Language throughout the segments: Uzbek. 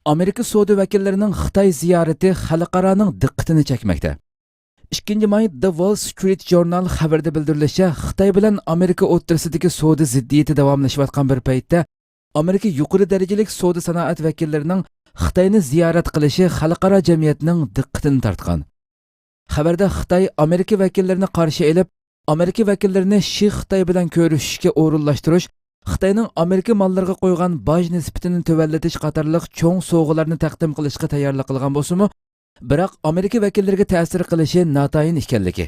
Amerika savdo vakillarining Xitoy ziyorati xalqaroning diqqatini chekmoqda. 2 may The Wall Street Journal xabarida bildirilishicha, Xitoy bilan Amerika o'rtasidagi savdo ziddiyati davomlashayotgan bir paytda Amerika yuqori darajalik savdo sanoat vakillarining Xitoyni ziyorat qilishi xalqaro jamiyatning diqqatini tortgan. Xabarda Xitoy Amerika vakillarini qarshi olib, Amerika vakillarini Xitoy bilan ko'rishishga o'rinlashtirish, Xitoyning Amerika mollariga qo'ygan boj nisbatini tövallatish qatorliq cho'ng sovg'alarni taqdim qilishga tayyorlik qilgan bo'lsa-mu, biroq Amerika vakillariga ta'sir qilishi notayin ekanligi,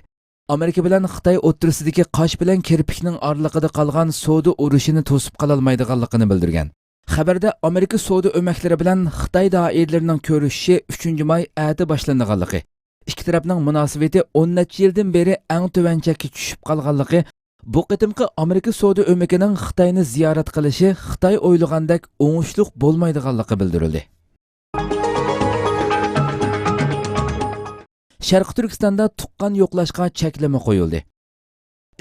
Amerika bilan Xitoy o'rtasidagi qosh bilan kirpikning oraliqida qolgan savdo urushini to'sib qala olmaydiganligini bildirgan. Xabarda Amerika savdo o'maklari bilan Xitoy doiralarining ko'rishishi 3 may ati boshlanganligi, ikki tarafning munosabati 10 necha yildan beri eng tuvanchakka tushib qolganligi, bu qitimqi Amerika savdo o'makining Xitoyni ziyorat qilishi Xitoy o'ylagandek o'ngishliq bo'lmaydiganligi bildirildi. Sharq Turkistonda tuqqan yo'qlashga cheklama qo'yildi.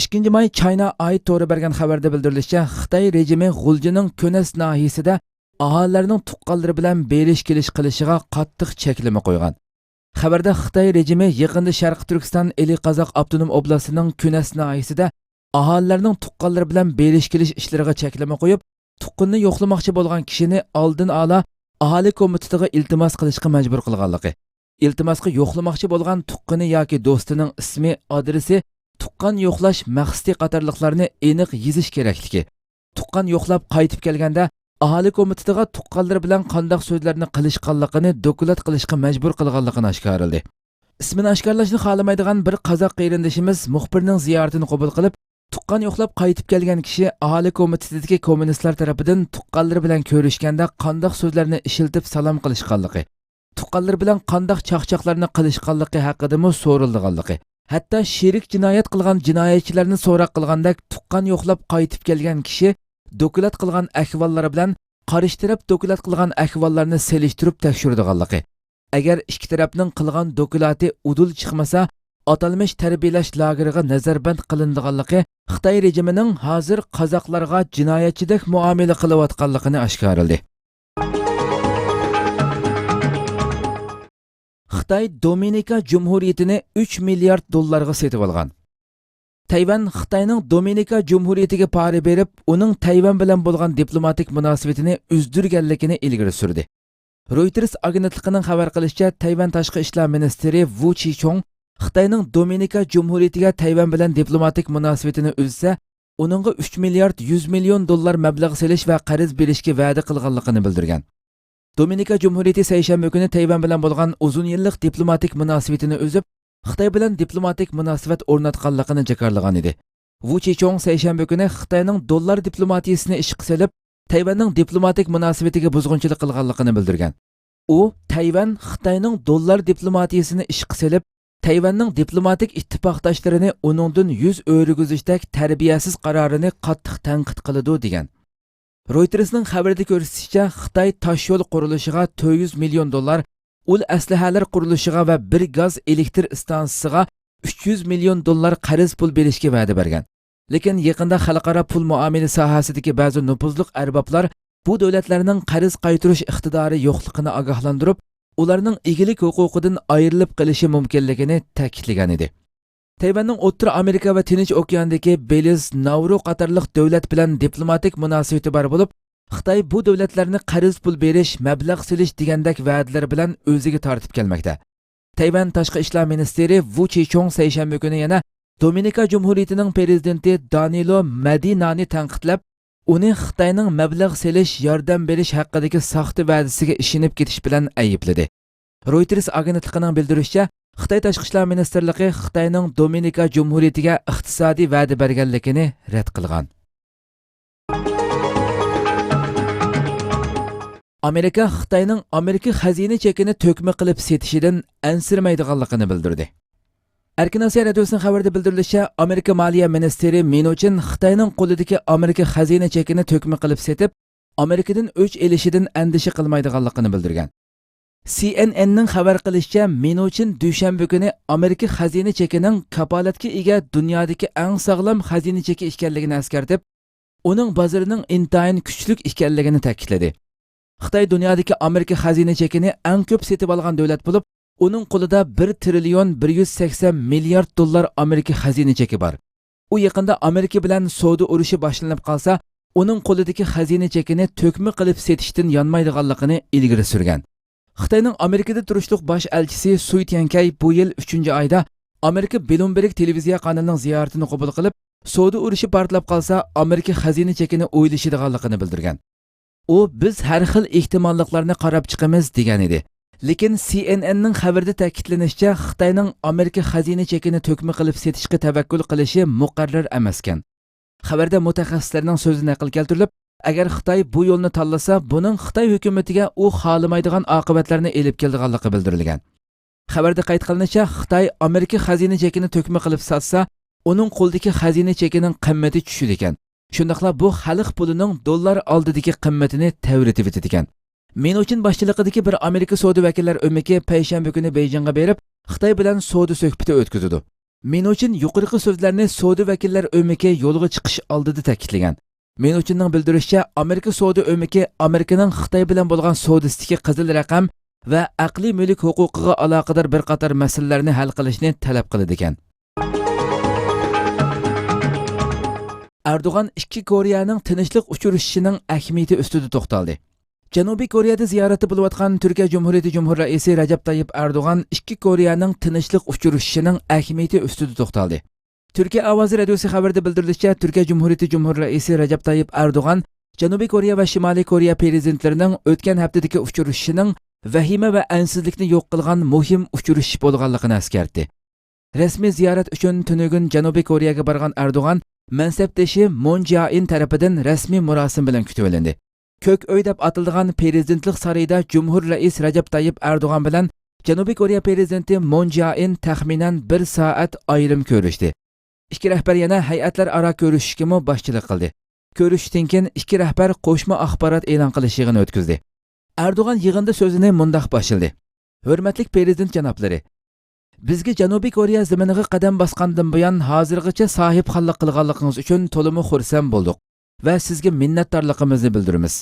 2 may China Eye to'g'ri bergan xabarda bildirilishicha, Xitoy rejimi G'uljining Ko'nas nahiyasida aholilarning tuqqanlari bilan berish-kelish qilishiga qattiq cheklama qo'ygan. Xabarda Xitoy rejimi yaqinda Sharq Turkiston Eli Qozoq avtonom oblastining Ko'nas nahiyasida aholilarning tuqqanlari bilan berish-kelish ishlariga cheklama qo'yib, tuqqanni yo'qlamoqchi bo'lgan kishini oldin ola aholi komitetiga iltimos qilishga majbur qilganligi, iltimosga yo'qlamoqchi bo'lgan tuqqani yoki do'stining ismi, adresi, tuqqan yo'qlash maqsadi qatorliqlarni aniq yozish kerakligi, tuqqan yo'qlab qaytib kelganda aholi komitetiga tuqqanlari bilan qanday so'zlarni qilishganligini dokulat qilishga majbur qilganligini oshkorladi. Ismini oshkorlashni xohlamaydigan bir qozoq qarindishimiz muxbirning ziyoratini qabul qilib, tuqqan yo'qlab qaytib kelgan kishi aholi komitetidagi kommunistlar tarafidan tuqqanlari bilan ko'rishganda qanday so'zlarni ishiltib salom qilishganligi, tuqqanlar bilan qanday chaqchaqlarni qilishganligi haqida so'rilganligi, hatto sherik jinoyat qilgan jinoyatchilarni so'roq qilganda tuqqan yo'qlab qaytib kelgan kishi dokulat qilgan ahvollari bilan qarish taraf dokulat qilgan ahvollarni selishtirib tekshiradiganligi, agar ikki tarafning qilgan dokulati udul chiqmasa, atalmish tarbiyalash lageriga nazarband qilinadiganligi, Xitoy rejimining hozir qozoqlarga jinoyatchidek muomala qilayotganligini oshkorladi. Xitoy Dominika Jumhuriyatini 3 milliard dollarga setib olgan. Tayvan Xitoyning Dominika Jumhuriyatiga pora berib, uning Tayvan bilan bo'lgan diplomatik munosabatini uzdirganligini ilgari surdi. Reuters agentligining xabar qilishicha, Tayvan tashqi ishlar ministri Wu Chichong Xitoyning Dominika Jumhuriyatiga Tayvan bilan diplomatik munosabatini uzsa, uningga 3 milliard 100 million dollar mablag' selish va qarz berishga va'da qilganligini bildirgan. Dominika Jumhuriyati seshanba kuni Tayvan bilan bo'lgan uzun yillik diplomatik munosabatini uzib, Xitoy bilan diplomatik munosabat o'rnatganligini jakarlagan edi. Wu Chichong seshanba kuni Xitoyning dollar diplomatiyasini ishga solib, Tayvanning diplomatik munosabatiga buzg'unchilik qilganligini bildirgan. U Tayvan Xitoyning dollar diplomatiyasini ishga solib, Tayvanning diplomatik ittifoqdoshlarini uningdan yuz o'rgizishdek tarbiyasiz qarorini qattiq tanqid qiladi degan. Reutersning xabarida ko'rsatishicha, Xitoy tosh yo'l qurilishiga 400 million dollar, ul aslahalar qurilishiga va bir gaz elektr stansiyasiga 300 million dollar qarz pul berishga va'da bergan. Lekin yaqinda xalqaro pul muomala sohasidagi ba'zi nufuzli arboblar bu davlatlarning qarz qaytarish iqtidori yo'qligini ogohlantirib, ularning egilik huquqidan ayrilib qilishi mumkinligini ta'kidlagan edi. Tayvanning O'rta Amerika va Tinch okeandagi Beliz, Nauru qatorliq davlat bilan diplomatik munosabati bor bo'lib, Xitoy bu davlatlarni qarz pul berish, mablag' selish degandek va'dalar bilan o'ziga tortib kelmoqda. Tayvan tashqi ishlar ministri Wu Chichong seshanba kuni yana Dominika Jumhuriyatining prezidenti Danilo Medinani tanqidlab, uni Xitoyning mablag' selish, yordam berish haqidagi soxta va'dasiga ishinib ketish bilan aybladi. Reuters agentligining bildirishicha, Xitoy tashqi ishlar ministrligi Xitoyning Dominika Jumhuriyatiga iqtisodiy va'da berganligini rad qilgan. Amerika Xitoyning Amerika xazina chekini to'kma qilib setishidan ansirmaydiganligini bildirdi. Erkin Osiyo radiosining xabarida bildirilishicha, Amerika Moliya ministri Mnuchin Xitoyning qo'lidagi Amerika xazina chekini to'kma qilib setib, Amerikadan o'ch elishidan andisha qilmaydiganligini bildirgan. CNNning xabar qilishicha, Mnuchin dushanba kuni Amerika xazina chekining kapolatga ega dunyodagi eng sog'lom xazina cheki ekanligini eskartib, uning bozorining intayin kuchli ekanligini ta'kidladi. Xitoy dunyodagi Amerika xazina chekini eng ko'p setib olgan davlat bo'lib, uning qo'lida 1 trillion 180 milliard dollar Amerika xazina cheki bor. U yaqinda Amerika bilan savdo urushi boshlanib qolsa, uning qo'lidagi xazina chekini to'kma qilib setishdan yonmaydiganligini ilgari surgan. Xitoyning Amerikada turishliq bosh elchisi Sui Tiankay bu yil 3-oyda Amerika Bloomberg televiziya kanalining ziyoratini qabul qilib, savdo urushi portlab qolsa, Amerika xazina chekini o'ylashadiganligini bildirgan. U biz har xil ehtimolliklarni qarab chiqamiz degan edi. Lekin CNNning xabarida ta'kidlanishicha, Xitoyning Amerika xazina chekini to'kma qilib setishga tavakkul qilishi muqarrar emaskan. Xabarda mutaxassislarning so'zi naql keltirilib, agar Xitoy bu yo'lni tanlasa, buning Xitoy hukumatiga u xohlamaydigan oqibatlarni elib keladiganligi bildirilgan. Xabarda qayd qilinishicha, Xitoy Amerika xazina chekini to'kma qilib satsa, uning qo'ldagi xazina chekining qimmati tushadi ekan. Shundaqla bu xalq pulining dollar oldidagi qimmatini tavritib etadigan. Men uchun boshchiligidagi bir Amerika savdo vakillar o'miki payshanba kuni Beijingga berib, Xitoy bilan savdo suhbati o'tkazdi. Men uchun yuqorqi so'zlarni savdo vakillar o'miki yo'lga chiqish oldida ta'kidlagan. Men uchunning bildirishicha, Amerika savdo o'miki Amerikaning Xitoy bilan bo'lgan savdosidagi qizil raqam va aqliy mulk huquqiga aloqador bir qator masalalarni hal qilishni talab qiladi ekan. Erdoğan ikki Koreyaning tinchlik uchurishining ahamiyati ustida to'xtaldi. Janubiy Koreyada ziyorati bo'layotgan Turkiya Cumhuriyeti Cumhur raisi Recep Tayyip Erdoğan ikki Koreyaning tinchlik uchurishining ahamiyati ustida to'xtaldi. Turkiya ovozi radiosi xabarida bildirilishicha, Turkiya Cumhuriyeti Cumhur raisi Recep Tayyip Erdoğan Janubiy Koreya va Shimoliy Koreya prezidentlarining o'tgan haftadagi uchurishining vahima va ansizlikni yo'q qilgan muhim uchurish bo'lganligini eskartdi. Rasmiy ziyorat uchun tunugun Janubiy Koreyaga borgan Erdoğan mansabdoshi Moon Jae-in tarafidan rasmiy murosim bilan kutib olindi. Ko'k uy deb atilgan prezidentlik saroyida Cumhur rais Recep Tayyip Erdoğan bilan Janubiy Koreya prezidenti Moon Jae-in taxminan 1 soat ayrim ko'rishdi. Ikki rahbar yana hay'atlar aro ko'rishishga boshchilik qildi. Ko'rishishdan keyin ikki rahbar qo'shma axborot e'lon qilish yig'ini o'tkazdi. Erdoğan yig'inda so'zini mundaq boshladi. Hurmatli prezident janoblari, bizga Janubiy Koreya zaminiga qadam bosgandan buyon hozirgacha sohibxonlik qilganligingiz uchun to'liq xursand bo'ldik va sizga minnatdorligimizni bildiramiz.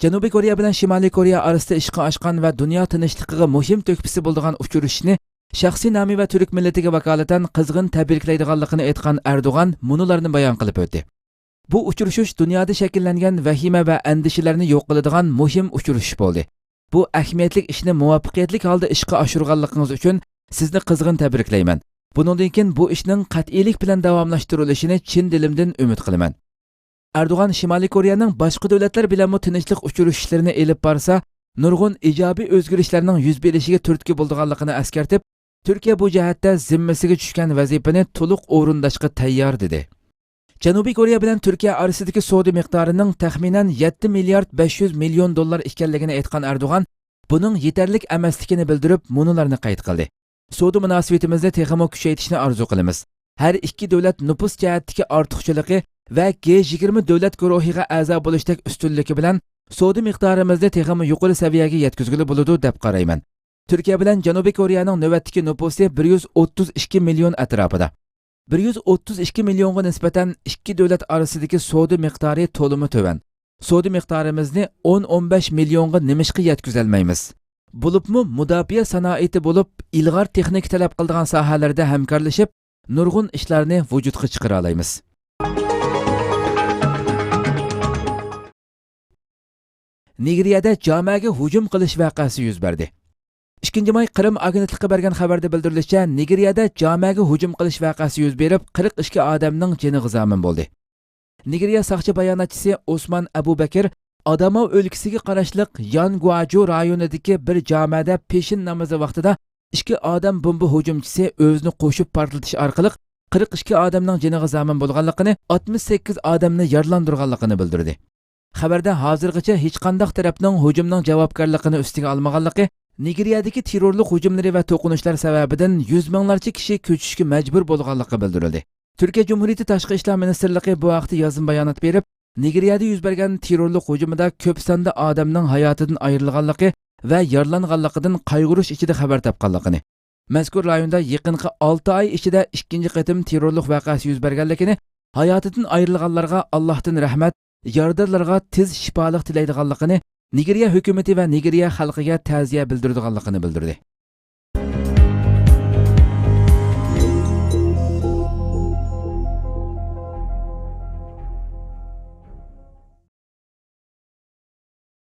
Janubiy Koreya bilan Shimoliy Koreya orasida ishqa oshgan va dunyo tinchligiga muhim to'kpisi bo'lgan uchrashishni shaxsiy nomi va turk millatiga vakolatan qizg'in tabriklaydiganligini aytgan Erdo'g'an munolarni bayon qilib o'tdi. Bu uchrashish dunyoda shakllangan vahima va andishalarni yo'q qiladigan muhim uchrashish bo'ldi. Bu ahamiyatli ishni muvaffaqiyatli holda ishga oshirganligingiz uchun sizni qizg'in tabriklayman. Bundan keyin bu ishning qat'iylik bilan davomlashtirilishini chin dilimdan umid qilaman. Erdo'g'an Shimoliy Koreyaning boshqa davlatlar bilan tinchlik uchrashishlarini elib borsa, nurg'un ijobiy o'zgarishlarning yuz berishiga turtki bo'lganligini eskartib, Turkiya bu jihatda zimmasiga tushgan vazifani to'liq o'rindashga tayyor dedi. Janubiy Koreya bilan Turkiya orasidagi savdo miqdorining taxminan 7 milliard 500 million dollar ekanligini aytgan Erdo'g'an, buning yetarlik emasligini bildirib, munolarni qayd qildi. Savdo munosabatimizni texmo kuchaytirishni orzu qilamiz. Har ikki davlat nupus jihatdagi ortiqchiligi va G20 davlat guruhiga a'zo bo'lishdek ustunligi bilan savdo miqdorimizni texmo yuqori saviyaga yetkazgili bo'ladi deb qarayman. Turkiya bilan Janubiy Koreyaning navbatdagi nupusi 132 million atrofida. 132 millionga nisbatan ikki davlat orasidagi savdo miqdori to'limi to'van. Savdo miqdorimizni 10-15 millionga nimishqa yetkazolmaymiz. Bo'libmi mudofaa sanoati bo'lib, ilg'or texnik talab qiladigan sohalarda hamkorlashib, nurg'un ishlarni vujudga chiqara olamiz. Nigeriyada jamiyaga hujum qilish voqeasi yuz berdi. 2 may Qrim agentligiga bergan xabarda bildirilishicha, Nigeriyada jamiyaga hujum qilish voqeasi yuz berib, 42 odamning joniga zamin bo'ldi. Nigeriya soqchi bayonotchisi Osman Abu Bakr Adamav o'lkasiga qarashliq Yanguaju rayonidagi bir jamiyada peshin namozi vaqtida 2 odam bomba hujumchisi o'zini qo'shib portlatish orqali 42 odamning joniga zamin bo'lganligini, 68 odamni yaralandirganligini bildirdi. Xabarda hozirgacha hech qanday tarafning hujumning javobgarligini ustiga olmaganligi, Nigeriyadagi terrorlik hujumlari va to'qinishlar sababidan 100 minglarcha kishi ko'chishga majbur bo'lganligi bildirildi. Turkiya Cumhuriyeti Tashqi ishlar ministrligi bu vaqtda yozim bayonot berib, Nigeriyada yuz bergan terrorlik hujumida ko'p sonda odamning hayotidan ayrilganligi va yaralanganligidan qayg'urish ichida xabar topganligini. Mazkur rayonda yaqinqi 6 oy ichida ikkinchi qatim terrorlik voqeasi yuz berganligini, hayotidan ayrilganlarga Allohdan rahmat, yordamlarga tez shifolik tilaydiganligini Nigeriya hukumati va Nigeriya xalqiga ta'ziya bildirganligini bildirdi.